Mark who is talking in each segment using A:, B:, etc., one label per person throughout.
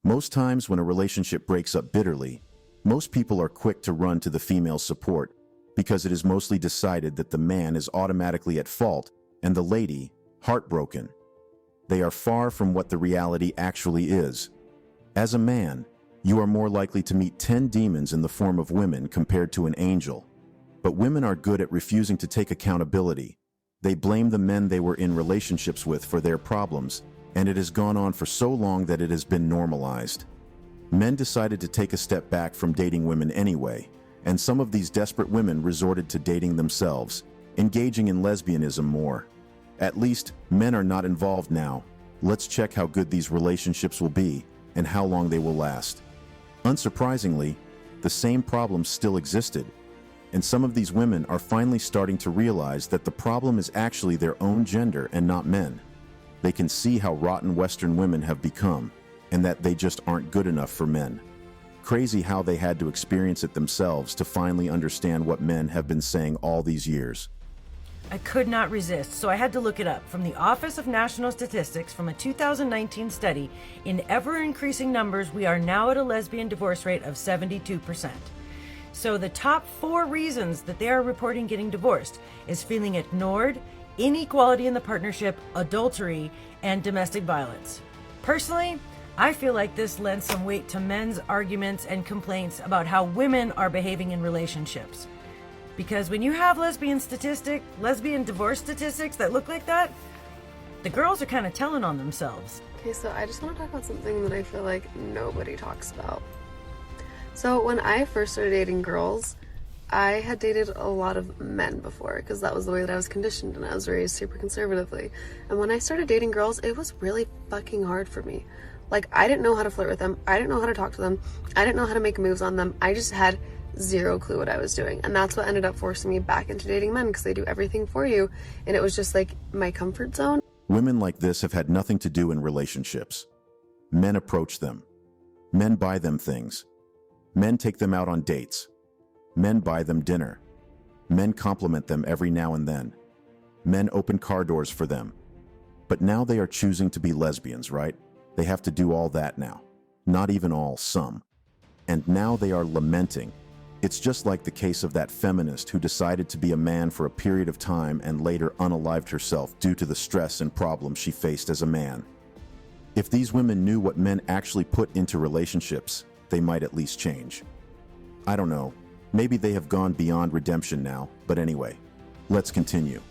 A: Most times when a relationship breaks up bitterly, most people are quick to run to the female's support because it is mostly decided that the man is automatically at fault and the lady heartbroken. They are far from what the reality actually is. As a man, you are more likely to meet 10 demons in the form of women compared to an angel. But women are good at refusing to take accountability. They blame the men they were in relationships with for their problems, and it has gone on for so long that it has been normalized. Men decided to take a step back from dating women anyway, and some of these desperate women resorted to dating themselves, engaging in lesbianism more. At least, men are not involved now. Let's check how good these relationships will be and how long they will last. Unsurprisingly, the same problems still existed, and some of these women are finally starting to realize that the problem is actually their own gender and not men. They can see how rotten Western women have become, and that they just aren't good enough for men. Crazy how they had to experience it themselves to finally understand what men have been saying all these years.
B: I could not resist, so I had to look it up. From the Office of National Statistics, from a 2019 study, in ever-increasing numbers, we are now at a lesbian divorce rate of 72%. So the top 4 reasons that they are reporting getting divorced is feeling ignored, inequality in the partnership, adultery, and domestic violence. Personally, I feel like this lends some weight to men's arguments and complaints about how women are behaving in relationships. Because when you have lesbian divorce statistics that look like that, the girls are kind of telling on themselves.
C: Okay, so I just want to talk about something that I feel like nobody talks about. So when I first started dating girls, I had dated a lot of men before because that was the way that I was conditioned and I was raised super conservatively. And when I started dating girls, it was really fucking hard for me. Like, I didn't know how to flirt with them. I didn't know how to talk to them. I didn't know how to make moves on them. I just had zero clue what I was doing. And that's what ended up forcing me back into dating men because they do everything for you. And it was just like my comfort zone.
A: Women like this have had nothing to do in relationships. Men approach them. Men buy them things. Men take them out on dates. Men buy them dinner. Men compliment them every now and then. Men open car doors for them. But now they are choosing to be lesbians, right? They have to do all that now. Not even all, some. And now they are lamenting. It's just like the case of that feminist who decided to be a man for a period of time and later unalived herself due to the stress and problems she faced as a man. If these women knew what men actually put into relationships, they might at least change. I don't know. Maybe they have gone beyond redemption now, but anyway, let's continue.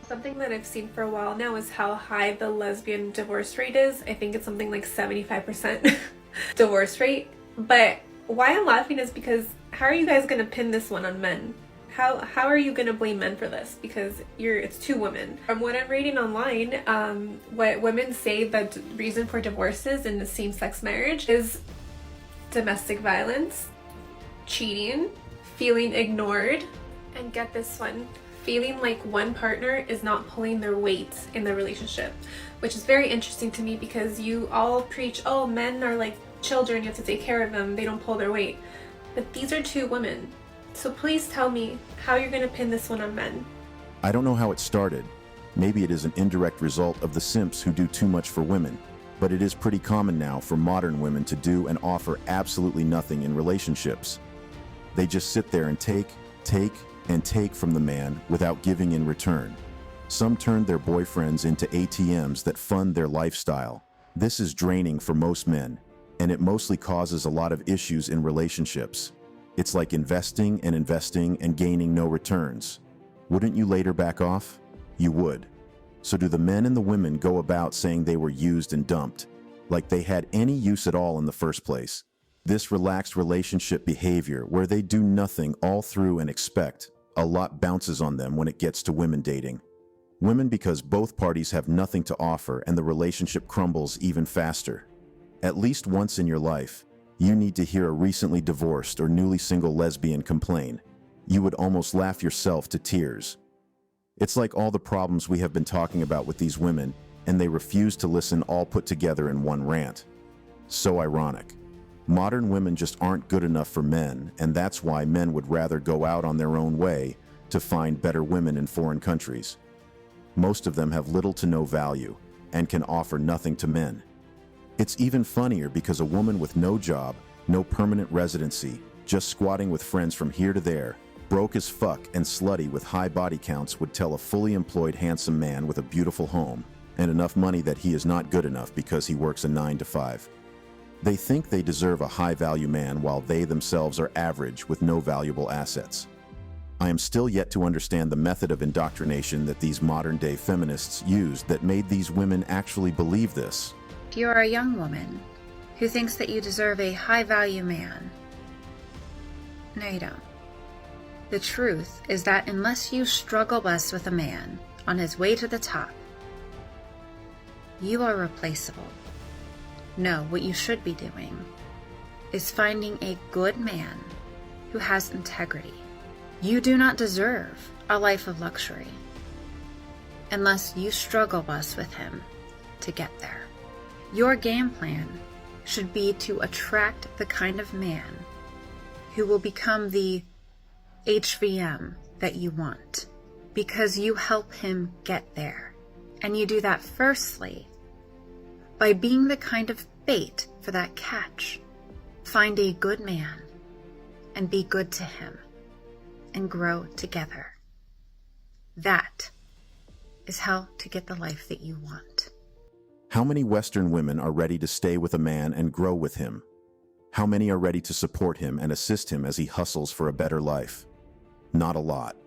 D: Something that I've seen for a while now is how high the lesbian divorce rate is. I think it's something like 75% divorce rate. But why I'm laughing is because how are you guys going to pin this one on men? How are you going to blame men for this? Because it's 2 women. From what I'm reading online, what women say the reason for divorces in the same-sex marriage is domestic violence, cheating, feeling ignored, and get this one, feeling like one partner is not pulling their weight in the relationship, which is very interesting to me because you all preach, oh, men are like children, you have to take care of them, they don't pull their weight. But these are 2 women. So please tell me how you're going to pin this one on men.
A: I don't know how it started. Maybe it is an indirect result of the simps who do too much for women. But it is pretty common now for modern women to do and offer absolutely nothing in relationships. They just sit there and take, and take from the man without giving in return. Some turn their boyfriends into ATMs that fund their lifestyle. This is draining for most men, and it mostly causes a lot of issues in relationships. It's like investing and gaining no returns. Wouldn't you later back off? You would. So do the men and the women go about saying they were used and dumped, like they had any use at all in the first place? This relaxed relationship behavior where they do nothing all through and expect a lot bounces on them when it gets to women dating. Women because both parties have nothing to offer and the relationship crumbles even faster. At least once in your life, you need to hear a recently divorced or newly single lesbian complain. You would almost laugh yourself to tears. It's like all the problems we have been talking about with these women, and they refuse to listen all put together in one rant. So ironic. Modern women just aren't good enough for men, and that's why men would rather go out on their own way to find better women in foreign countries. Most of them have little to no value and can offer nothing to men. It's even funnier because a woman with no job, no permanent residency, just squatting with friends from here to there, broke as fuck and slutty with high body counts would tell a fully employed handsome man with a beautiful home and enough money that he is not good enough because he works a 9 to 5. They think they deserve a high-value man while they themselves are average with no valuable assets. I am still yet to understand the method of indoctrination that these modern-day feminists used that made these women actually believe this.
E: You are a young woman who thinks that you deserve a high-value man. No, you don't. The truth is that unless you struggle bus with a man on his way to the top, you are replaceable. No, what you should be doing is finding a good man who has integrity. You do not deserve a life of luxury unless you struggle bus with him to get there. Your game plan should be to attract the kind of man who will become the HVM that you want, because you help him get there. And you do that firstly by being the kind of bait for that catch. Find a good man and be good to him and grow together. That is how to get the life that you want.
A: How many Western women are ready to stay with a man and grow with him? How many are ready to support him and assist him as he hustles for a better life? Not a lot.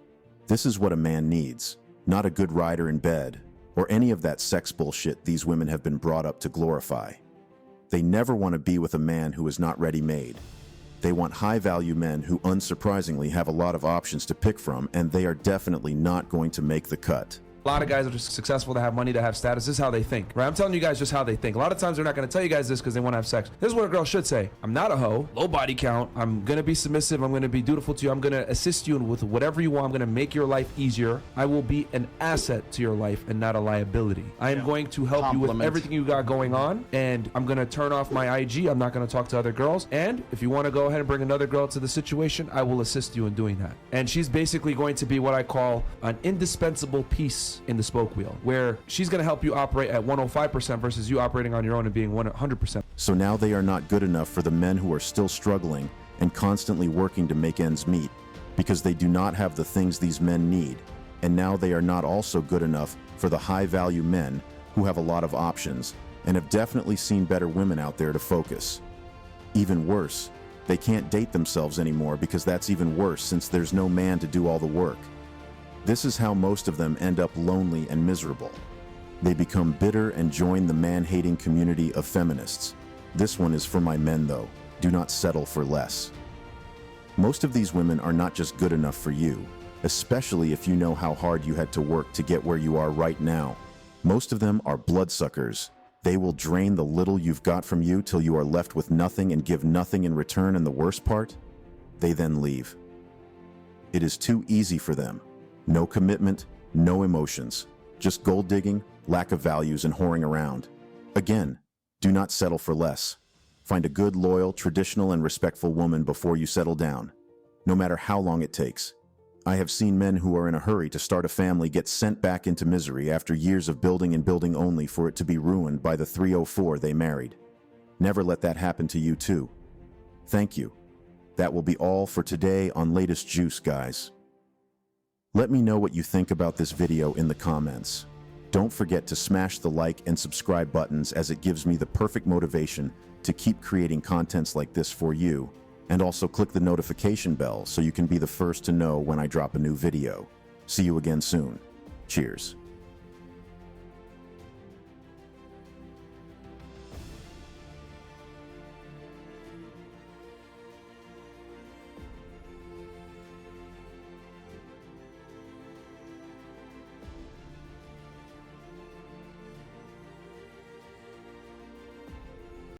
A: This is what a man needs, not a good rider in bed, or any of that sex bullshit these women have been brought up to glorify. They never want to be with a man who is not ready-made. They want high-value men who, unsurprisingly, have a lot of options to pick from, and they are definitely not going to make the cut.
F: A lot of guys are just successful to have money, to have status. This is how they think, right? I'm telling you guys just how they think. A lot of times they're not going to tell you guys this because they want to have sex. This is what a girl should say. I'm not a hoe, low body count. I'm going to be submissive. I'm going to be dutiful to you. I'm going to assist you with whatever you want. I'm going to make your life easier. I will be an asset to your life and not a liability. I am going to help you with everything you got going on, and I'm going to turn off my IG. I'm not going to talk to other girls. And if you want to go ahead and bring another girl to the situation, I will assist you in doing that. And she's basically going to be what I call an indispensable piece in the spoke wheel, where she's going to help you operate at 105% versus you operating on your own and being 100%.
A: So now they are not good enough for the men who are still struggling and constantly working to make ends meet, because they do not have the things these men need. And now they are not also good enough for the high-value men who have a lot of options and have definitely seen better women out there to focus. Even worse, they can't date themselves anymore because that's even worse since there's no man to do all the work. This is how most of them end up lonely and miserable. They become bitter and join the man-hating community of feminists. This one is for my men though. Do not settle for less. Most of these women are not just good enough for you, especially if you know how hard you had to work to get where you are right now. Most of them are bloodsuckers. They will drain the little you've got from you till you are left with nothing and give nothing in return, and the worst part? They then leave. It is too easy for them. No commitment, no emotions, just gold digging, lack of values, and whoring around. Again, do not settle for less. Find a good, loyal, traditional, and respectful woman before you settle down, no matter how long it takes. I have seen men who are in a hurry to start a family get sent back into misery after years of building and building only for it to be ruined by the 304 they married. Never let that happen to you too. Thank you. That will be all for today on Latest Juice, guys. Let me know what you think about this video in the comments. Don't forget to smash the like and subscribe buttons, as it gives me the perfect motivation to keep creating contents like this for you. And also click the notification bell so you can be the first to know when I drop a new video. See you again soon. Cheers.